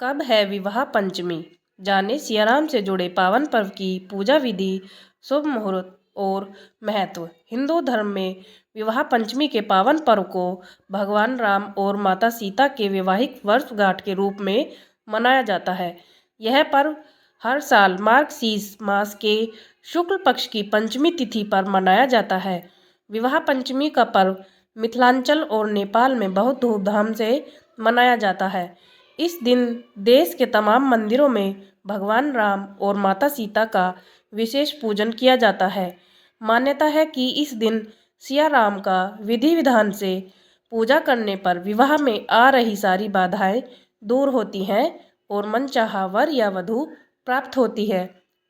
कब है विवाह पंचमी? जाने सियाराम से जुड़े पावन पर्व की पूजा विधि, शुभ मुहूर्त और महत्व। हिंदू धर्म में विवाह पंचमी के पावन पर्व को भगवान राम और माता सीता के वैवाहिक वर्षगांठ के रूप में मनाया जाता है। यह पर्व हर साल मार्गशीर्ष मास के शुक्ल पक्ष की पंचमी तिथि पर मनाया जाता है। विवाह पंचमी का पर्व मिथिलांचल और नेपाल में बहुत धूमधाम से मनाया जाता है। इस दिन देश के तमाम मंदिरों में भगवान राम और माता सीता का विशेष पूजन किया जाता है। मान्यता है कि इस दिन सिया राम का विधि विधान से पूजा करने पर विवाह में आ रही सारी बाधाएं दूर होती हैं और मनचाहा वर या वधू प्राप्त होती है।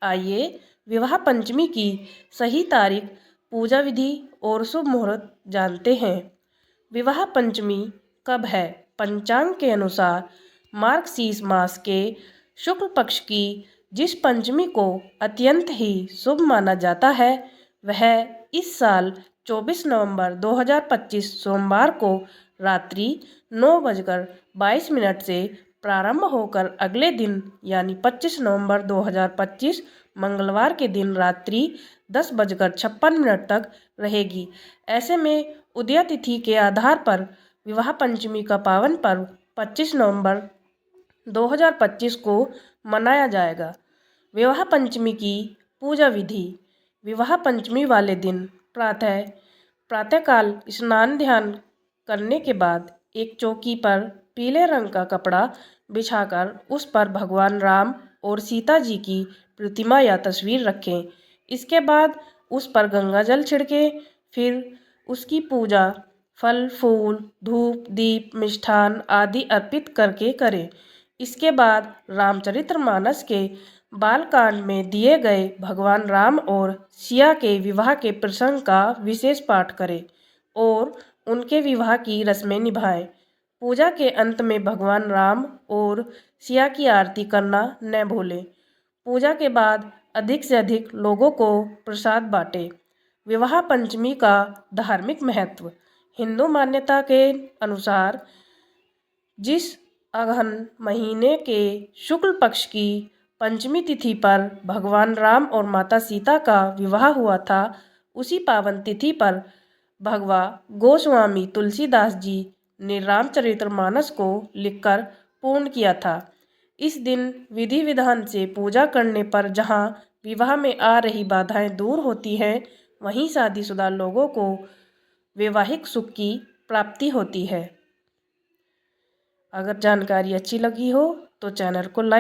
आइए विवाह पंचमी की सही तारीख, पूजा विधि और शुभ मुहूर्त जानते हैं। विवाह पंचमी कब है? पंचांग के अनुसार मार्गशीर्ष मास के शुक्ल पक्ष की जिस पंचमी को अत्यंत ही शुभ माना जाता है, वह इस साल 24 नवंबर 2025 सोमवार को रात्रि 9:22 से प्रारंभ होकर अगले दिन यानी 25 नवंबर 2025 मंगलवार के दिन रात्रि 10:56 तक रहेगी। ऐसे में उदय तिथि के आधार पर विवाह पंचमी का पावन पर्व 25 नवंबर 2025 को मनाया जाएगा। विवाह पंचमी की पूजा विधि। विवाह पंचमी वाले दिन प्रातःकाल स्नान ध्यान करने के बाद एक चौकी पर पीले रंग का कपड़ा बिछाकर उस पर भगवान राम और सीता जी की प्रतिमा या तस्वीर रखें। इसके बाद उस पर गंगा जल छिड़कें। फिर उसकी पूजा फल, फूल, धूप, दीप, मिष्ठान आदि अर्पित करके करें। इसके बाद रामचरितमानस के बालकांड में दिए गए भगवान राम और सिया के विवाह के प्रसंग का विशेष पाठ करें और उनके विवाह की रस्में निभाएं। पूजा के अंत में भगवान राम और सिया की आरती करना न भूलें। पूजा के बाद अधिक से अधिक लोगों को प्रसाद बांटें। विवाह पंचमी का धार्मिक महत्व। हिंदू मान्यता के अनुसार जिस अगहन महीने के शुक्ल पक्ष की पंचमी तिथि पर भगवान राम और माता सीता का विवाह हुआ था, उसी पावन तिथि पर भगवा गोस्वामी तुलसीदास जी ने रामचरितमानस को लिखकर पूर्ण किया था। इस दिन विधि विधान से पूजा करने पर जहाँ विवाह में आ रही बाधाएं दूर होती हैं, वहीं शादीशुदा लोगों को वैवाहिक सुख की प्राप्ति होती है। अगर जानकारी अच्छी लगी हो तो चैनल को लाइक